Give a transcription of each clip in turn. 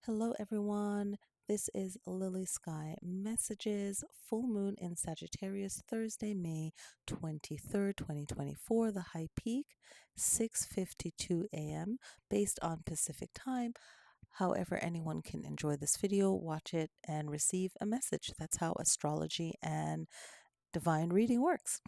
Hello, everyone. This is Lilly Sky Messages, full moon in Sagittarius, Thursday, May 23rd, 2024. The high peak, 6:52 a.m., based on Pacific time. However, anyone can enjoy this video, watch it, and receive a message. That's how astrology and divine reading works.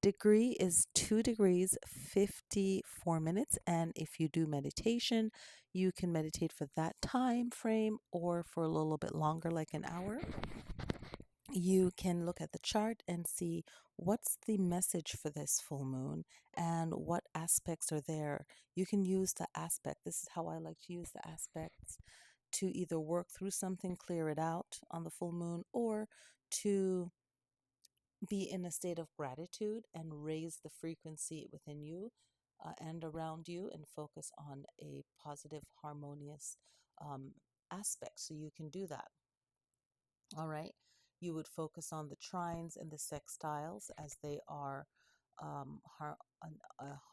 Degree is 2 degrees 54 minutes, and if you do meditation, you can meditate for that time frame or for a little bit longer, like an hour. You can look at the chart and see what's the message for this full moon and what aspects are there. You can use the aspect. This is how I like to use the aspects to either work through something, clear it out on the full moon, or to be in a state of gratitude and raise the frequency within you and around you, and focus on a positive, harmonious um, aspect. So you can do that. All right. You would focus on the trines and the sextiles as they are a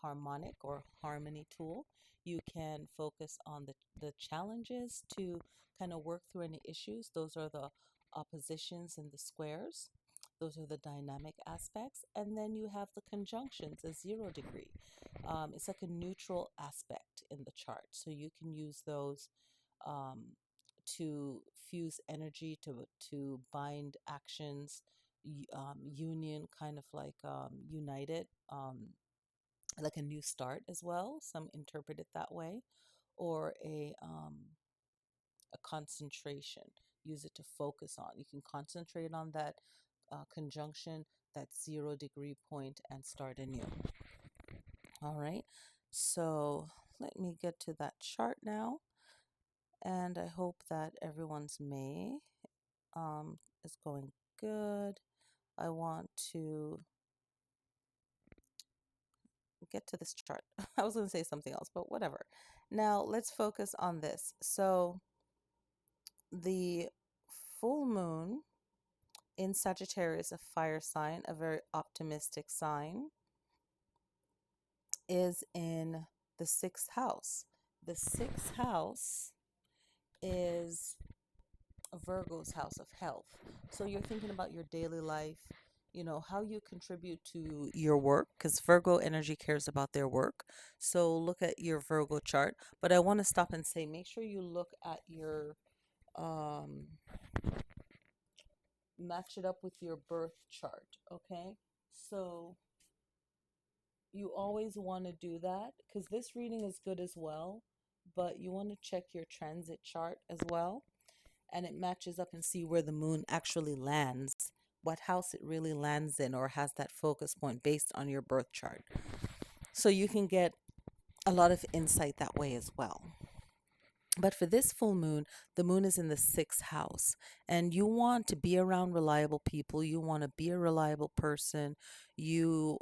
harmonic or harmony tool. You can focus on the challenges to kind of work through any issues. Those are the oppositions and the squares. Those are the dynamic aspects. And then you have the conjunctions, a 0 degree. It's like a neutral aspect in the chart. So you can use those um, to fuse energy, to bind actions, union, kind of like united, like a new start as well. Some interpret it that way, or a concentration. Use it to focus on. You can concentrate on that conjunction, that 0 degree point, and start anew. All right. So let me get to that chart now. And I hope that everyone's May is going good. I want to get to this chart. I was going to say something else, but whatever. Now let's focus on this. So the full moon in Sagittarius, a fire sign, a very optimistic sign, is in the sixth house. The sixth house is Virgo's house of health. So you're thinking about your daily life, how you contribute to your work, because Virgo energy cares about their work. So look at your Virgo chart. But I want to stop and say, make sure you look at your, um, match it up with your birth chart, okay? So you always want to do that, because this reading is good as well, but you want to check your transit chart as well, and it matches up and see where the moon actually lands, what house it really lands in, or has that focus point based on your birth chart. So you can get a lot of insight that way as well. But for this full moon, the moon is in the sixth house, and you want to be around reliable people. You want to be a reliable person. You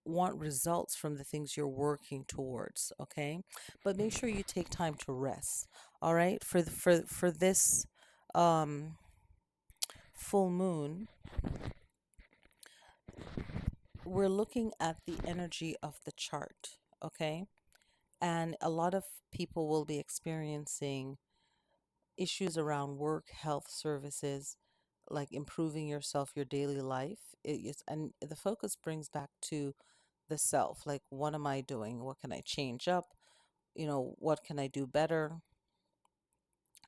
want results from the things you're working towards, okay? But make sure you take time to rest. All right? For this um full moon, we're looking at the energy of the chart, okay? And a lot of people will be experiencing issues around work, health, services, like improving yourself, your daily life. And the focus brings back to the self. Like, what am I doing? What can I change up? What can I do better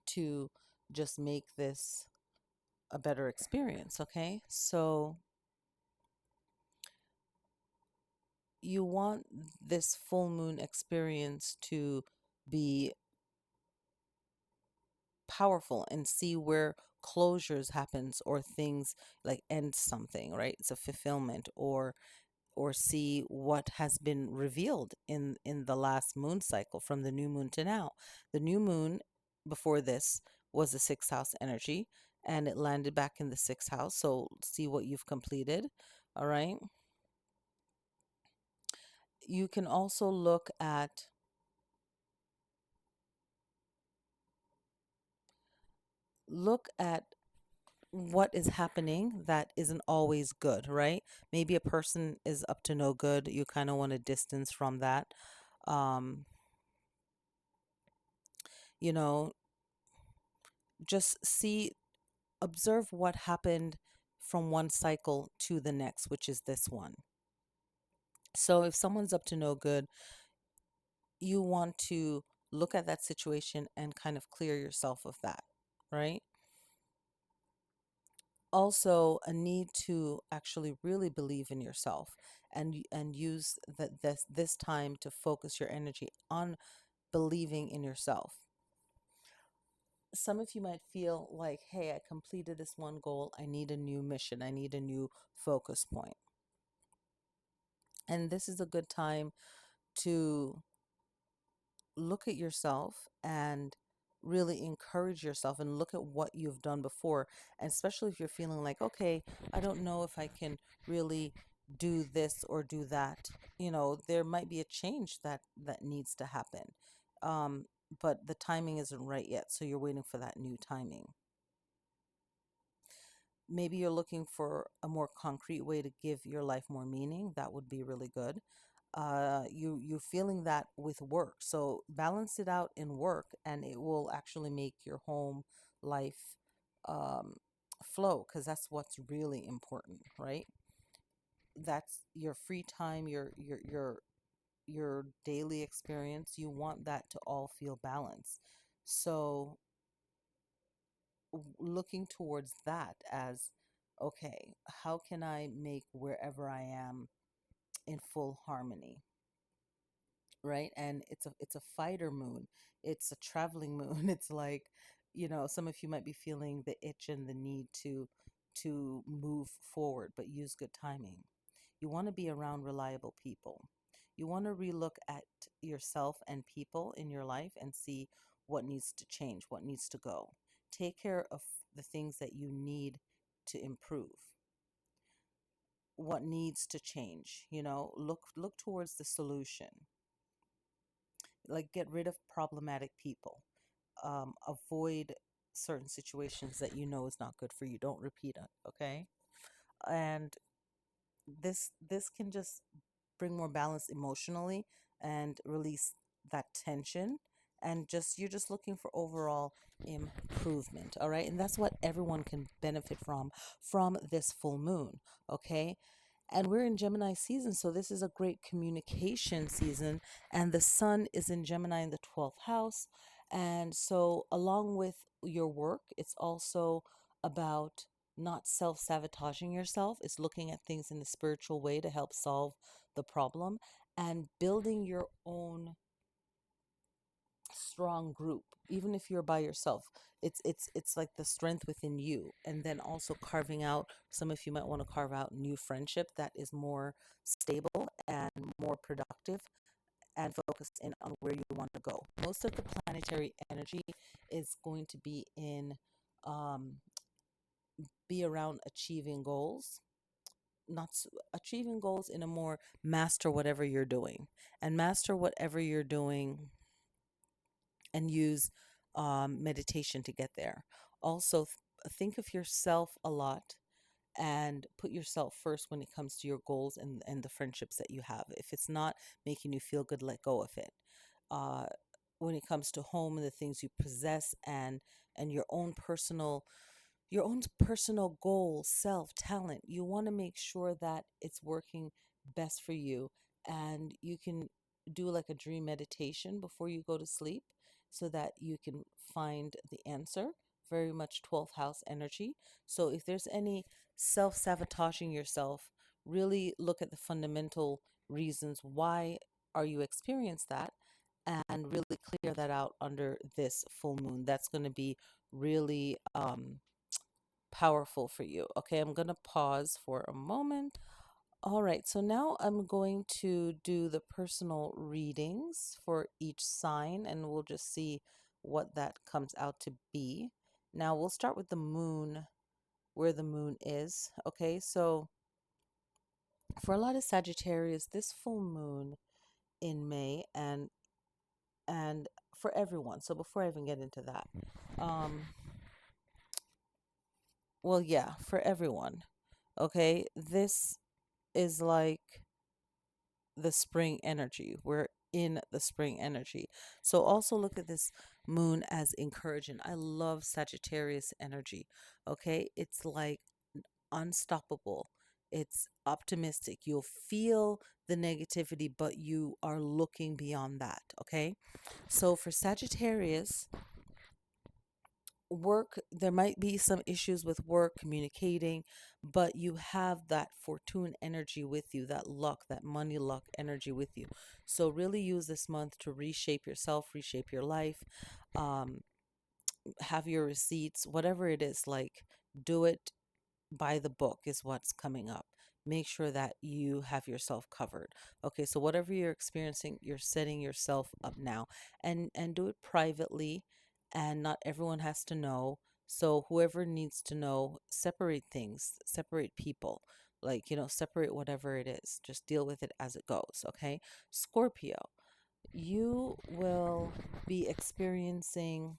to just make this a better experience? Okay. So you want this full moon experience to be powerful and see where closures happens, or things like end something, right? It's a fulfillment, or see what has been revealed in the last moon cycle, from the new moon to now. The new moon before this was the sixth house energy, and it landed back in the sixth house. So see what you've completed. All right. You can also look at what is happening that isn't always good, right? Maybe a person is up to no good. You kind of want to distance from that. Um, you know, just observe what happened from one cycle to the next, which is this one. So if someone's up to no good, you want to look at that situation and kind of clear yourself of that, right? Also, a need to actually really believe in yourself and use this time to focus your energy on believing in yourself. Some of you might feel like, hey, I completed this one goal. I need a new mission. I need a new focus point. And this is a good time to look at yourself and really encourage yourself and look at what you've done before. And especially if you're feeling like, okay, I don't know if I can really do this or do that. There might be a change that needs to happen. Um, but the timing isn't right yet. So you're waiting for that new timing. Maybe you're looking for a more concrete way to give your life more meaning. That would be really good. You're feeling that with work, so balance it out in work, and it will actually make your home life um, flow, because that's what's really important, right? That's your free time, your daily experience. You want that to all feel balanced. So looking towards that as, okay, how can I make wherever I am in full harmony, right? And it's a fighter moon. It's a traveling moon. It's like, some of you might be feeling the itch and the need to move forward, but use good timing. You want to be around reliable people. You want to relook at yourself and people in your life and see what needs to change, what needs to go. Take care of the things that you need to improve, what needs to change. Look towards the solution. Like, get rid of problematic people. Avoid certain situations that is not good for you. Don't repeat it, okay? And this can just bring more balance emotionally and release that tension, and you're just looking for overall improvement, all right? And that's what everyone can benefit from this full moon, okay? And we're in Gemini season, so this is a great communication season. And the sun is in Gemini in the 12th house. And so, along with your work, it's also about not self sabotaging yourself. It's looking at things in a spiritual way to help solve the problem and building your own strong group. Even if you're by yourself, it's like the strength within you, and then also carving out, some of you might want to carve out new friendship that is more stable and more productive, and focus in on where you want to go. Most of the planetary energy is going to um be around achieving goals, not achieving goals in a more master whatever you're doing, and master whatever you're doing, and use meditation to get there. Also, think of yourself a lot and put yourself first when it comes to your goals and the friendships that you have. If it's not making you feel good, let go of it. Uh, when it comes to home and the things you possess, and your own personal goal, self, talent, you want to make sure that it's working best for you. And you can do like a dream meditation before you go to sleep so that you can find the answer. Very much 12th house energy. So if there's any self sabotaging yourself, really look at the fundamental reasons why are you experience that, and really clear that out under this full moon. That's going to be really powerful for you. Okay, I'm going to pause for a moment. All right, so now I'm going to do the personal readings for each sign, and we'll just see what that comes out to be. Now, we'll start with the moon, where the moon is. Okay, so for a lot of Sagittarius, this full moon in May, and for everyone. So before I even get into that, um, well, yeah, for everyone. Okay, this is like the spring energy, where in the spring energy. So also look at this moon as encouraging. I love Sagittarius energy. Okay, it's like unstoppable. It's optimistic. You'll feel the negativity, but you are looking beyond that. Okay, so for Sagittarius, work, there might be some issues with work, communicating, but you have that fortune energy with you, that luck, that money luck energy with you. So really use this month to reshape yourself, reshape your life, um, have your receipts, whatever it is, like do it by the book is what's coming up. Make sure that you have yourself covered. Okay, so whatever you're experiencing, you're setting yourself up now, and do it privately, and not everyone has to know. So whoever needs to know, separate things, separate people. Like, separate whatever it is. Just deal with it as it goes, okay? Scorpio, you will be experiencing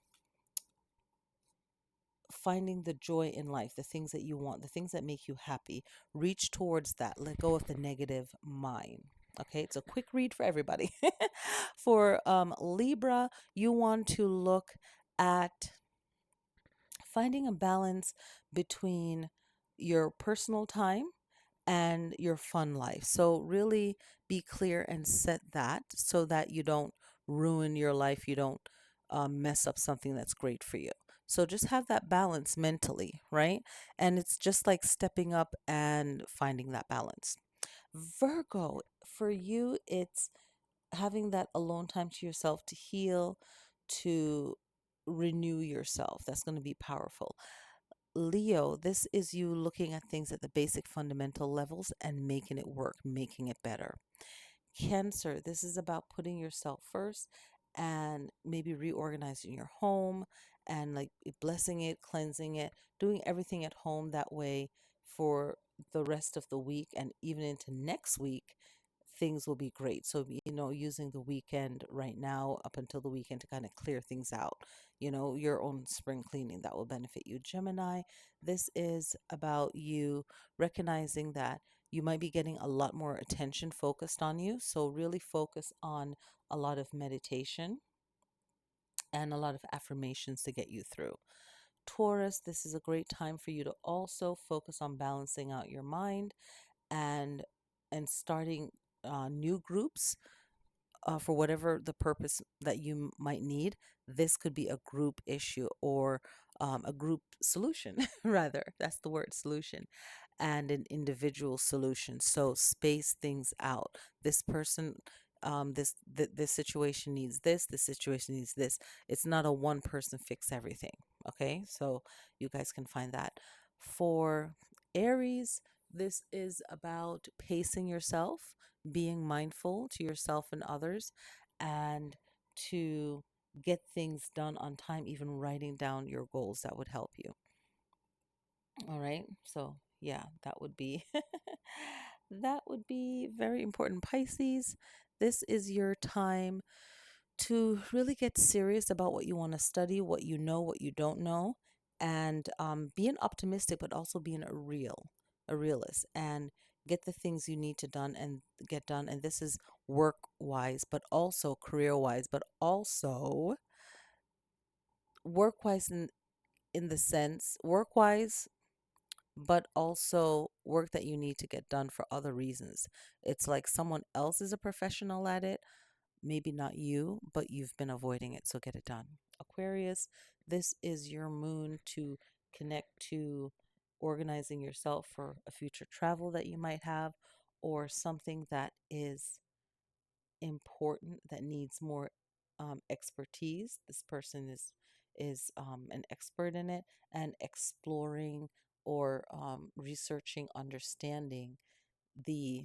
finding the joy in life, the things that you want, the things that make you happy. Reach towards that. Let go of the negative mind. Okay, it's a quick read for everybody. For Libra, you want to look at finding a balance between your personal time and your fun life. So, really be clear and set that so that you don't ruin your life, you don't mess up something that's great for you. So, just have that balance mentally, right? And it's just like stepping up and finding that balance. Virgo, for you, it's having that alone time to yourself to heal, to renew yourself. That's going to be powerful. Leo, this is you looking at things at the basic fundamental levels and making it work, making it better. Cancer, this is about putting yourself first and maybe reorganizing your home and like blessing it, cleansing it, doing everything at home that way for the rest of the week and even into next week. Things will be great. So, using the weekend right now up until the weekend to kind of clear things out, your own spring cleaning that will benefit you. Gemini, this is about you recognizing that you might be getting a lot more attention focused on you. So, really focus on a lot of meditation and a lot of affirmations to get you through. Taurus, this is a great time for you to also focus on balancing out your mind and starting new groups for whatever the purpose that you might need. This could be a group issue or a group solution, rather. That's the word, solution, and an individual solution. So space things out. This person, this situation needs this. This situation needs this. It's not a one person fix everything. Okay, so you guys can find that. For Aries, this is about pacing yourself, being mindful to yourself and others, and to get things done on time, even writing down your goals that would help you. All right. So, yeah, that would be that would be very important. Pisces, this is your time to really get serious about what you want to study, what you know, what you don't know, and being optimistic, but also being a realist, and get the things you need to done and get done. And this is work wise, but also career wise, but also work wise in the sense work wise, but also work that you need to get done for other reasons. It's like someone else is a professional at it, maybe not you, but you've been avoiding it, so get it done. Aquarius, this is your moon to connect to organizing yourself for a future travel that you might have or something that is important that needs more expertise. This person is an expert in it and exploring or researching, understanding the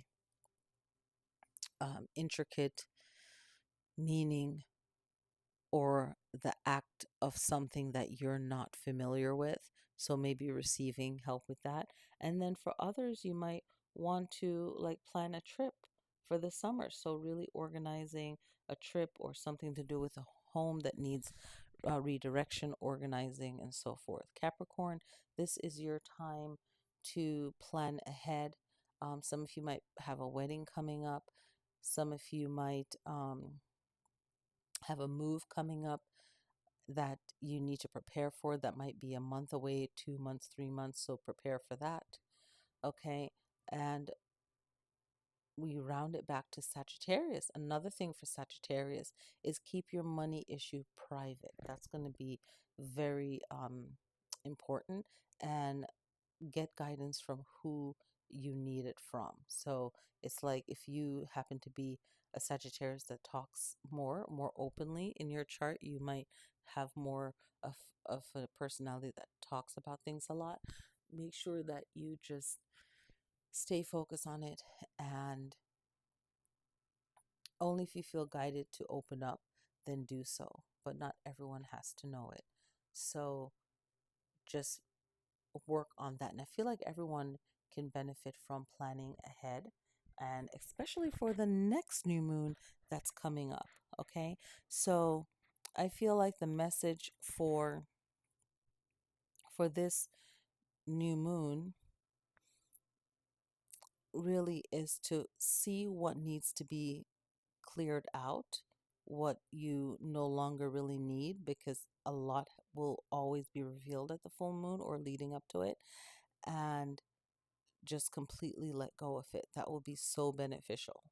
intricate meaning or the act of something that you're not familiar with. So maybe receiving help with that. And then for others, you might want to like plan a trip for the summer. So really organizing a trip or something to do with a home that needs redirection, organizing, and so forth. Capricorn, this is your time to plan ahead. Some of you might have a wedding coming up. Some of you might have a move coming up that you need to prepare for. That might be a month away, 2 months, 3 months. So prepare for that. Okay. And we round it back to Sagittarius. Another thing for Sagittarius is keep your money issue private. That's going to be very important, and get guidance from who you need it from. So it's like if you happen to be a Sagittarius that talks more openly in your chart, you might have more of a personality that talks about things a lot. Make sure that you just stay focused on it, and only if you feel guided to open up, then do so. But not everyone has to know it. So just work on that. And I feel like everyone can benefit from planning ahead, and especially for the next new moon that's coming up. Okay. So I feel like the message for this new moon really is to see what needs to be cleared out, what you no longer really need, because a lot will always be revealed at the full moon or leading up to it, and just completely let go of it. That will be so beneficial,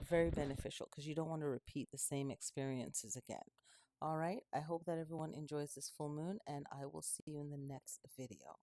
very beneficial, because you don't want to repeat the same experiences again. All right. I hope that everyone enjoys this full moon, and I will see you in the next video.